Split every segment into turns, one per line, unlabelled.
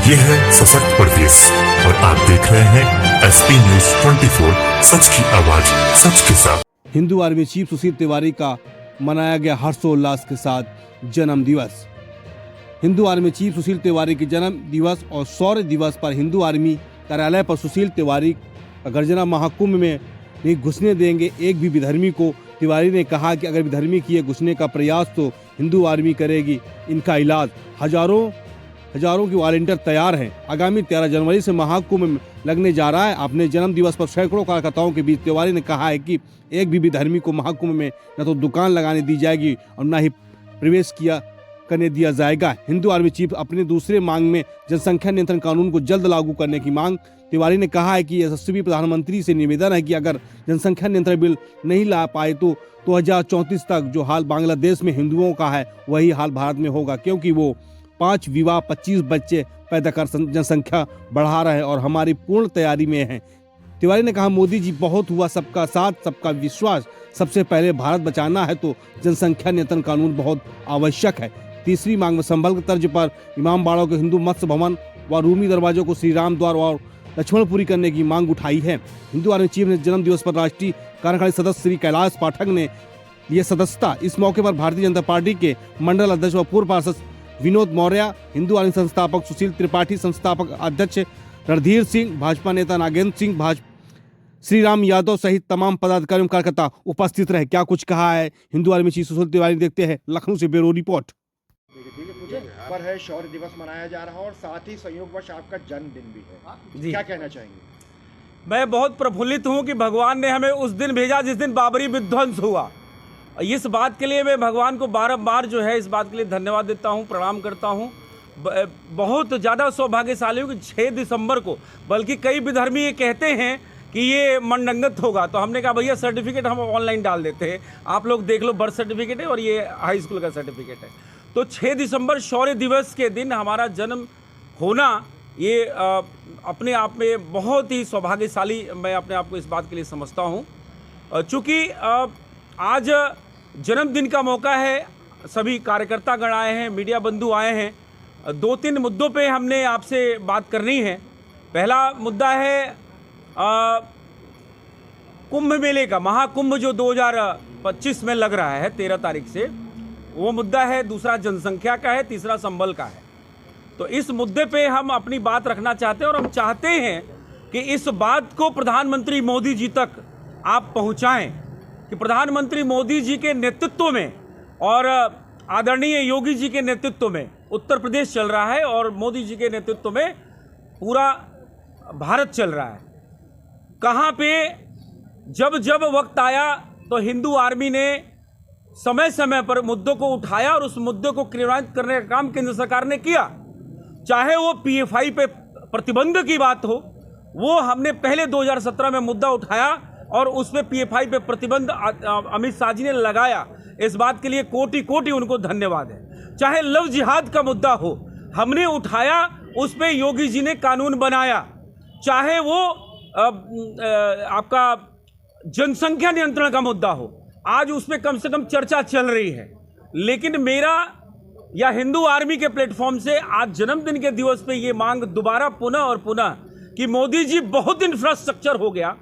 ये है सशक्त प्रदेश और आप देख रहे हैं एसपी न्यूज 24, सच की आवाज सच के साथ।
हिंदू आर्मी चीफ सुशील तिवारी का मनाया गया हर्षोल्लास के साथ जन्म दिवस। हिंदू आर्मी चीफ सुशील तिवारी के जन्म दिवस और शौर्य दिवस पर हिंदू आर्मी कार्यालय पर सुशील तिवारी का गर्जना महाकुंभ में नहीं घुसने देंगे एक भी विधर्मी को। तिवारी ने कहा कि अगर विधर्मी किए घुसने का प्रयास तो हिंदू आर्मी करेगी इनका इलाज। हजारों की वॉलंटियर तैयार हैं। आगामी 13 जनवरी से महाकुंभ में लगने जा रहा है। अपने जन्म दिवस पर सैकड़ों कार्यकर्ताओं के बीच तिवारी ने कहा है कि एक भी विधर्मी को महाकुंभ में न तो दुकान लगाने दी जाएगी और न ही प्रवेश करने दिया जाएगा। हिंदू आर्मी चीफ अपने दूसरे मांग में जनसंख्या नियंत्रण कानून को जल्द लागू करने की मांग। तिवारी ने कहा है कि यशस्वी प्रधानमंत्री से निवेदन है कि अगर जनसंख्या नियंत्रण बिल नहीं ला पाए तो 2034 तक जो हाल बांग्लादेश में हिंदुओं का है वही हाल भारत में होगा, क्योंकि वो 5 विवाह 25 बच्चे पैदा कर जनसंख्या बढ़ा रहे हैं और हमारी पूर्ण तैयारी में है। तिवारी ने कहा मोदी जी बहुत हुआ, सबका साथ सबका विश्वास, सबसे पहले भारत बचाना है तो जनसंख्या नियंत्रण कानून बहुत आवश्यक है। तीसरी मांग में संभल के तर्ज पर इमामबाड़ों के हिंदू मत्स्य भवन व रूमी दरवाजों को श्री राम द्वार और लक्ष्मणपुरी करने की मांग उठाई है। हिंदू आर्मी चीफ ने जन्म दिवस पर राष्ट्रीय कार्यकारिणी सदस्य श्री कैलाश पाठक ने लिए सदस्यता। इस मौके पर भारतीय जनता पार्टी के मंडल अध्यक्ष व पूर्व पार्षद विनोद मौर्य, हिंदू आर्मी संस्थापक सुशील त्रिपाठी, संस्थापक अध्यक्ष रणधीर सिंह, भाजपा नेता नागेंद्र सिंह, श्री राम यादव सहित तमाम पदाधिकारी कार्यकर्ता उपस्थित रहे। क्या कुछ कहा है हिंदू आर्मी चीफ सुशील तिवारी, देखते हैं लखनऊ से ब्यूरो रिपोर्ट।
पर है शौर्य दिवस मनाया जा रहा है और साथ ही संयोगवश आपका जन्मदिन भी है, क्या कहना चाहेंगे?
मैं बहुत प्रफुल्लित हूं कि भगवान ने हमें उस दिन भेजा जिस दिन बाबरी विध्वंस हुआ। इस बात के लिए मैं भगवान को बार जो है इस बात के लिए धन्यवाद देता हूं, प्रणाम करता हूं। बहुत ज़्यादा सौभाग्यशाली हूँ कि 6 दिसंबर को, बल्कि कई विधर्मी ये कहते हैं कि ये मंडंगत होगा, तो हमने कहा भैया सर्टिफिकेट हम ऑनलाइन डाल देते हैं, आप लोग देख लो, बर्थ सर्टिफिकेट है और ये हाई स्कूल का सर्टिफिकेट है। तो 6 दिसंबर शौर्य दिवस के दिन हमारा जन्म होना ये अपने आप में बहुत ही सौभाग्यशाली मैं अपने आप को इस बात के लिए समझता हूँ। चूँकि आज जन्मदिन का मौका है, सभी कार्यकर्ता गण आए हैं, मीडिया बंधु आए हैं। 2-3 मुद्दों पे हमने आपसे बात करनी है। पहला मुद्दा है कुंभ मेले का, महाकुंभ जो 2025 में लग रहा है 13 तारीख से, वो मुद्दा है। दूसरा जनसंख्या का है, तीसरा संबल का है। तो इस मुद्दे पे हम अपनी बात रखना चाहते हैं और हम चाहते हैं कि इस बात को प्रधानमंत्री मोदी जी तक आप पहुंचाएं कि प्रधानमंत्री मोदी जी के नेतृत्व में और आदरणीय योगी जी के नेतृत्व में उत्तर प्रदेश चल रहा है और मोदी जी के नेतृत्व में पूरा भारत चल रहा है। कहाँ पे जब वक्त आया तो हिंदू आर्मी ने समय समय पर मुद्दों को उठाया और उस मुद्दे को क्रियान्वित करने का काम केंद्र सरकार ने किया। चाहे वो PFI पे प्रतिबंध की बात हो, वो हमने पहले 2017 में मुद्दा उठाया और उस पर PFI पे प्रतिबंध अमित शाह जी ने लगाया। इस बात के लिए कोटि कोटि उनको धन्यवाद है। चाहे लव जिहाद का मुद्दा हो, हमने उठाया, उस पर योगी जी ने कानून बनाया। चाहे वो आपका जनसंख्या नियंत्रण का मुद्दा हो, आज उसमें कम से कम चर्चा चल रही है। लेकिन मेरा या हिंदू आर्मी के प्लेटफॉर्म से आज जन्मदिन के दिवस पे ये मांग दोबारा पुनः और पुनः कि मोदी जी बहुत इंफ्रास्ट्रक्चर हो गया,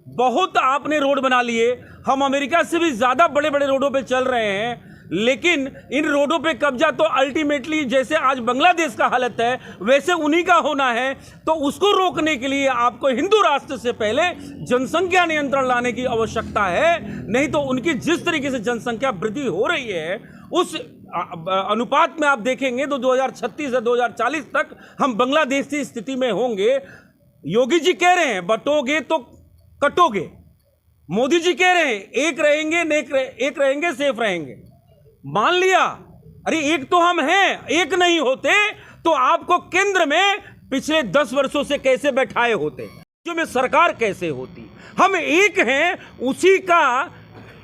बहुत आपने रोड बना लिए, हम अमेरिका से भी ज़्यादा बड़े बड़े रोडों पे चल रहे हैं, लेकिन इन रोडों पे कब्जा तो अल्टीमेटली जैसे आज बांग्लादेश का हालत है वैसे उन्हीं का होना है। तो उसको रोकने के लिए आपको हिंदू राष्ट्र से पहले जनसंख्या नियंत्रण लाने की आवश्यकता है। नहीं तो उनकी जिस तरीके से जनसंख्या वृद्धि हो रही है उस अनुपात में आप देखेंगे तो 2036 से 2040 तक हम बांग्लादेश की स्थिति में होंगे। योगी जी कह रहे हैं बटोगे तो कटोगे, मोदी जी कह रहे हैं एक रहेंगे सेफ रहेंगे। मान लिया, अरे एक तो हम हैं, एक नहीं होते तो आपको केंद्र में पिछले 10 वर्षों से कैसे बैठाए होते, जो में सरकार कैसे होती। हम एक हैं, उसी का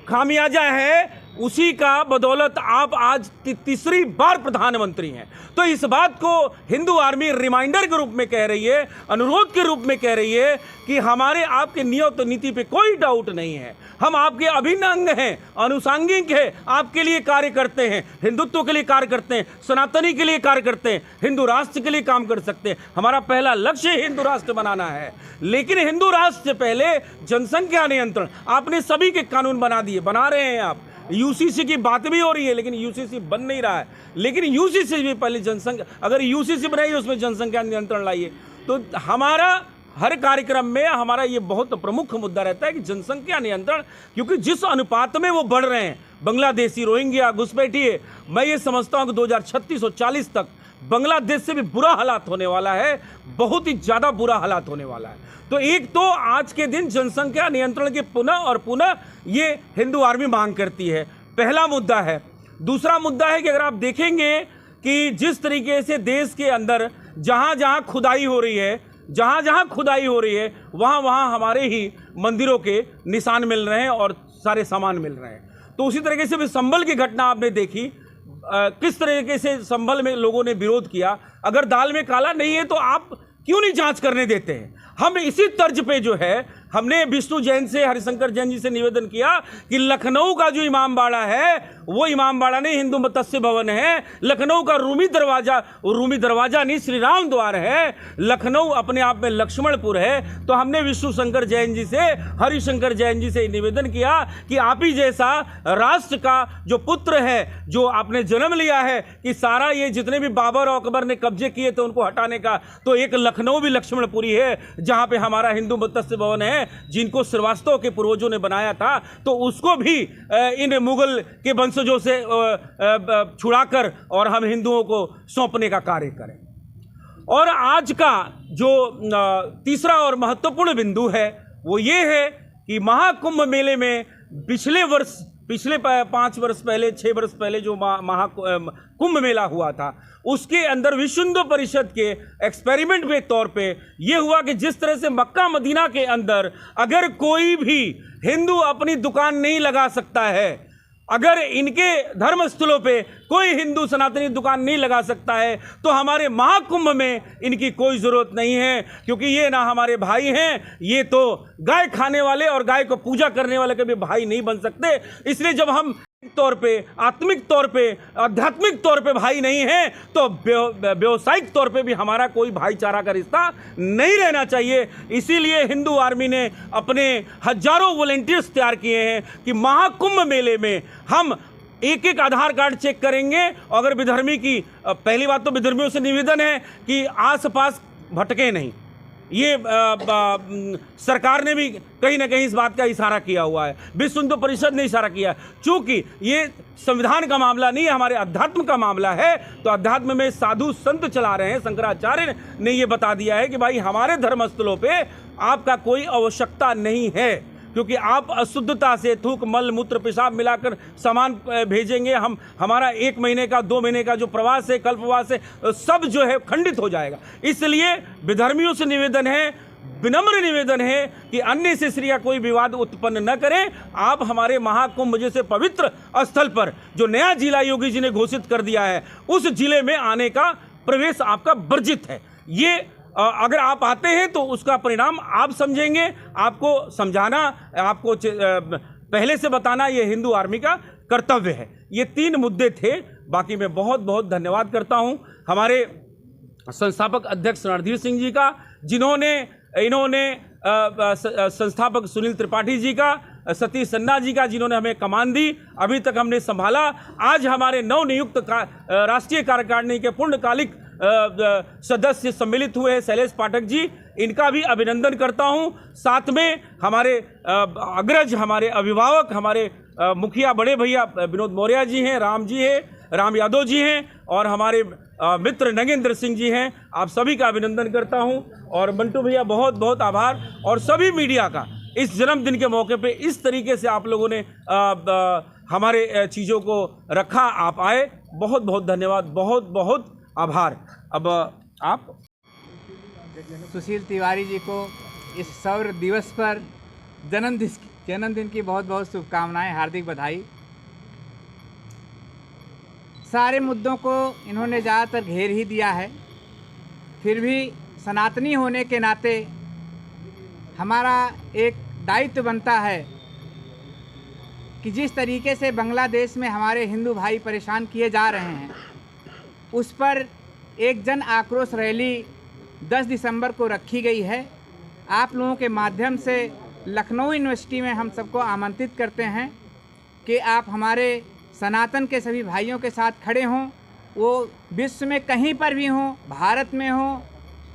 खामियाजा है उसी का बदौलत आप आज तीसरी बार प्रधानमंत्री हैं। तो इस बात को हिंदू आर्मी रिमाइंडर के रूप में कह रही है, अनुरोध के रूप में कह रही है कि हमारे आपके नियत नीति पे कोई डाउट नहीं है। हम आपके अभिन्न अंग हैं, अनुषांगिक हैं, आपके लिए कार्य करते हैं, हिंदुत्व के लिए कार्य करते हैं, सनातनी के लिए कार्य करते हैं, हिंदू राष्ट्र के लिए काम कर सकते हैं। हमारा पहला लक्ष्य हिंदू राष्ट्र बनाना है। लेकिन हिंदू राष्ट्र से पहले जनसंख्या नियंत्रण, आपने सभी के कानून बना रहे हैं आप। यूसीसी की बात भी हो रही है, लेकिन यूसीसी बन नहीं रहा है। लेकिन यूसीसी भी पहले जनसंख्या, अगर यूसीसी बनाइए उसमें जनसंख्या नियंत्रण लाइए। तो हमारा हर कार्यक्रम में हमारा ये बहुत प्रमुख मुद्दा रहता है कि जनसंख्या नियंत्रण, क्योंकि जिस अनुपात में वो बढ़ रहे हैं, बांग्लादेशी, रोहिंग्या, घुसपैठिए, मैं ये समझता हूँ कि 2036 और 40 तक बांग्लादेश से भी बुरा हालात होने वाला है, बहुत ही ज़्यादा बुरा हालात होने वाला है। तो एक तो आज के दिन जनसंख्या नियंत्रण के पुनः और पुनः ये हिंदू आर्मी मांग करती है, पहला मुद्दा है। दूसरा मुद्दा है कि अगर आप देखेंगे कि जिस तरीके से देश के अंदर जहाँ जहाँ खुदाई हो रही है, वहाँ हमारे ही मंदिरों के निशान मिल रहे हैं और सारे सामान मिल रहे हैं। तो उसी तरीके से भी संभल की घटना आपने देखी, किस तरीके से संभल में लोगों ने विरोध किया। अगर दाल में काला नहीं है तो आप क्यों नहीं जांच करने देते हैं? हम इसी तर्ज पे जो है, हमने विष्णु जैन से, हरिशंकर जैन जी से निवेदन किया कि लखनऊ का जो इमामबाड़ा है वो इमामबाड़ा नहीं, हिंदू मत्स्य भवन है। लखनऊ का रूमी दरवाजा नहीं, श्री राम द्वार है। लखनऊ अपने आप में लक्ष्मणपुर है। तो हमने विष्णु शंकर जैन जी से, हरिशंकर जैन जी से निवेदन किया कि आप ही जैसा राष्ट्र का जो पुत्र है, जो आपने जन्म लिया है, कि सारा ये जितने भी बाबर और अकबर ने कब्जे किए थे उनको हटाने का, तो एक लखनऊ भी लक्ष्मणपुरी है जहाँ पे हमारा हिंदू मत्स्य भवन है, जिनको श्रीवास्तव के पूर्वजों ने बनाया था। तो उसको भी इन मुगल के वंशजों से छुड़ाकर और हम हिंदुओं को सौंपने का कार्य करें। और आज का जो तीसरा और महत्वपूर्ण बिंदु है वो ये है कि महाकुंभ मेले में पिछले 5 वर्ष पहले, 6 वर्ष पहले जो कुंभ मेला हुआ था, उसके अंदर विश्व हिंदू परिषद के एक्सपेरिमेंट के तौर पे ये हुआ कि जिस तरह से मक्का मदीना के अंदर अगर कोई भी हिंदू अपनी दुकान नहीं लगा सकता है, अगर इनके धर्मस्थलों पे कोई हिंदू सनातनी दुकान नहीं लगा सकता है, तो हमारे महाकुंभ में इनकी कोई ज़रूरत नहीं है, क्योंकि ये ना हमारे भाई हैं, ये तो गाय खाने वाले और गाय को पूजा करने वाले के भी भाई नहीं बन सकते। इसलिए जब हम तौर पे, आत्मिक तौर पे, आध्यात्मिक तौर पे भाई नहीं है, तो व्यावसायिक तौर पे भी हमारा कोई भाईचारा का रिश्ता नहीं रहना चाहिए। इसीलिए हिंदू आर्मी ने अपने हजारों वॉलंटियर्स तैयार किए हैं कि महाकुंभ मेले में हम एक एक आधार कार्ड चेक करेंगे। अगर विधर्मी की, पहली बात तो विधर्मियों से निवेदन है कि आसपास भटके नहीं। ये सरकार ने भी कहीं ना कहीं इस बात का इशारा किया हुआ है, विश्व हिंदू परिषद ने इशारा किया। चूंकि ये संविधान का मामला नहीं है, हमारे अध्यात्म का मामला है, तो अध्यात्म में साधु संत चला रहे हैं। शंकराचार्य ने ये बता दिया है कि भाई हमारे धर्मस्थलों पे आपका कोई आवश्यकता नहीं है, क्योंकि आप अशुद्धता से थूक, मल, मूत्र, पेशाब मिलाकर सामान भेजेंगे, हमारा 1 महीने का, 2 महीने का जो प्रवास है, कल्पवास है, सब जो है खंडित हो जाएगा। इसलिए विधर्मियों से निवेदन है, विनम्र निवेदन है कि अन्य से श्री कोई विवाद उत्पन्न न करें। आप हमारे महाकुंभ जैसे पवित्र स्थल पर, जो नया जिला योगी जी ने घोषित कर दिया है, उस जिले में आने का प्रवेश आपका वर्जित है। ये अगर आप आते हैं तो उसका परिणाम आप समझेंगे। आपको समझाना, आपको पहले से बताना ये हिंदू आर्मी का कर्तव्य है। ये 3 मुद्दे थे। बाकी मैं बहुत बहुत धन्यवाद करता हूं हमारे संस्थापक अध्यक्ष रणधीर सिंह जी का, इन्होंने संस्थापक सुनील त्रिपाठी जी का, सतीश सन्ना जी का, जिन्होंने हमें कमान दी, अभी तक हमने संभाला। आज हमारे नवनियुक्त राष्ट्रीय कार्यकारिणी के पूर्णकालिक सदस्य सम्मिलित हुए हैं, शैलेश पाठक जी, इनका भी अभिनंदन करता हूं। साथ में हमारे अग्रज, हमारे अभिभावक, हमारे मुखिया बड़े भैया विनोद मौर्य जी हैं, राम यादव जी हैं, और हमारे मित्र नगेंद्र सिंह जी हैं। आप सभी का अभिनंदन करता हूं। और मंटू भैया बहुत बहुत आभार, और सभी मीडिया का इस जन्मदिन के मौके पे इस तरीके से आप लोगों ने हमारे चीज़ों को रखा, आप आए, बहुत बहुत धन्यवाद, बहुत बहुत आभार। अब आप
सुशील तिवारी जी को इस शौर्य दिवस पर जन्मदिन की बहुत बहुत शुभकामनाएं, हार्दिक बधाई। सारे मुद्दों को इन्होंने ज़्यादातर घेर ही दिया है। फिर भी सनातनी होने के नाते हमारा एक दायित्व बनता है कि जिस तरीके से बांग्लादेश में हमारे हिंदू भाई परेशान किए जा रहे हैं, उस पर एक जन आक्रोश रैली 10 दिसंबर को रखी गई है। आप लोगों के माध्यम से लखनऊ यूनिवर्सिटी में हम सबको आमंत्रित करते हैं कि आप हमारे सनातन के सभी भाइयों के साथ खड़े हों। वो विश्व में कहीं पर भी हों, भारत में हों,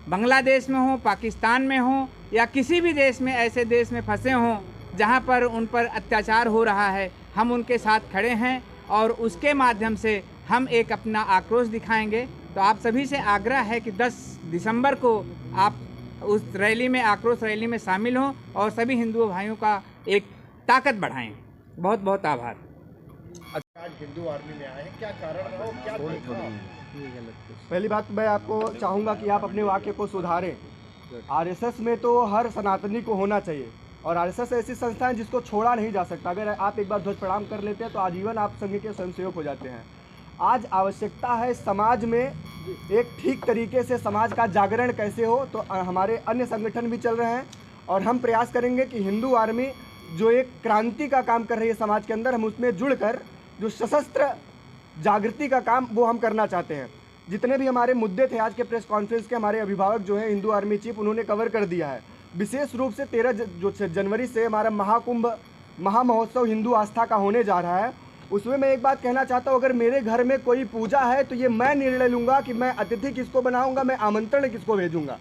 बांग्लादेश में हों, पाकिस्तान में हों या किसी भी देश में, ऐसे देश में फंसे हों जहाँ पर उन पर अत्याचार हो रहा है, हम उनके साथ खड़े हैं और उसके माध्यम से हम एक अपना आक्रोश दिखाएंगे। तो आप सभी से आग्रह है कि 10 दिसंबर को आप उस रैली में, आक्रोश रैली में शामिल हों और सभी हिंदू भाइयों का एक ताकत बढ़ाएं। बहुत बहुत आभार।
आज हिंदू आर्मी में आए हैं, क्या कारण रहा और क्या देखा?
पहली बात मैं आपको चाहूँगा कि आप अपने वाक्य को सुधारें। आरएसएस में तो हर सनातनी को होना चाहिए और आरएसएस ऐसी संस्था है जिसको छोड़ा नहीं जा सकता। अगर आप एक बार ध्वज प्रणाम कर लेते हैं तो आजीवन आप संघ के स्वयंसेवक हो जाते हैं। आज आवश्यकता है समाज में एक ठीक तरीके से समाज का जागरण कैसे हो, तो हमारे अन्य संगठन भी चल रहे हैं और हम प्रयास करेंगे कि हिंदू आर्मी जो एक क्रांति का काम कर रही है समाज के अंदर, हम उसमें जुड़कर जो सशस्त्र जागृति का काम वो हम करना चाहते हैं। जितने भी हमारे मुद्दे थे आज के प्रेस कॉन्फ्रेंस के, हमारे अभिभावक जो हैं हिंदू आर्मी चीफ, उन्होंने कवर कर दिया है। विशेष रूप से 13 जनवरी से हमारा महाकुंभ महामहोत्सव हिंदू आस्था का होने जा रहा है। उसमें मैं एक बात कहना चाहता हूँ, अगर मेरे घर में कोई पूजा है तो ये मैं निर्णय लूँगा कि मैं अतिथि किसको बनाऊँगा, मैं आमंत्रण किसको भेजूँगा।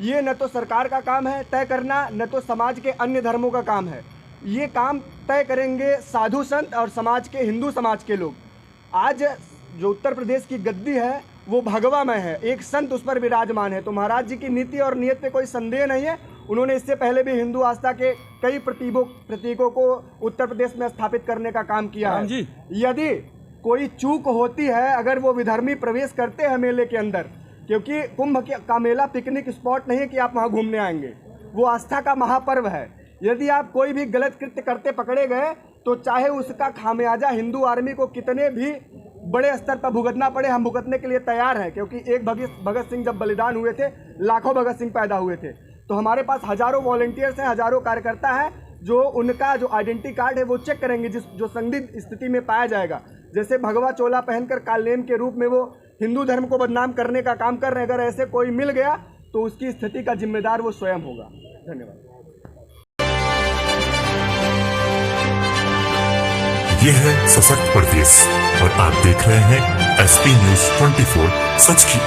ये न तो सरकार का काम है तय करना, न तो समाज के अन्य धर्मों का काम है। ये काम तय करेंगे साधु संत और समाज के, हिंदू समाज के लोग। आज जो उत्तर प्रदेश की गद्दी है वो भगवामय है, एक संत उस पर विराजमान है। तो महाराज जी की नीति और नियत पे कोई संदेह नहीं है। उन्होंने इससे पहले भी हिंदू आस्था के कई प्रतीकों को उत्तर प्रदेश में स्थापित करने का काम किया है। यदि कोई चूक होती है, अगर वो विधर्मी प्रवेश करते हैं मेले के अंदर, क्योंकि कुंभ का मेला पिकनिक स्पॉट नहीं है कि आप वहाँ घूमने आएंगे, वो आस्था का महापर्व है। यदि आप कोई भी गलत कृत्य करते पकड़े गए तो चाहे उसका खामियाजा हिंदू आर्मी को कितने भी बड़े स्तर पर भुगतना पड़े, हम भुगतने के लिए तैयार हैं। क्योंकि एक भगत सिंह जब बलिदान हुए थे, लाखों भगत सिंह पैदा हुए थे। तो हमारे पास हजारों वॉलंटियर्स हैं, हजारों कार्यकर्ता हैं जो उनका जो आइडेंटिटी कार्ड है वो चेक करेंगे जो संदिग्ध स्थिति में पाया जाएगा। जैसे भगवा चोला पहनकर कालनेम के रूप में वो हिंदू धर्म को बदनाम करने का काम कर रहे हैं, अगर ऐसे कोई मिल गया तो उसकी स्थिति का जिम्मेदार वो स्वयं होगा। धन्यवाद।
ये है सशक्त प्रदेश और आप देख रहे हैं SP News 24 सच की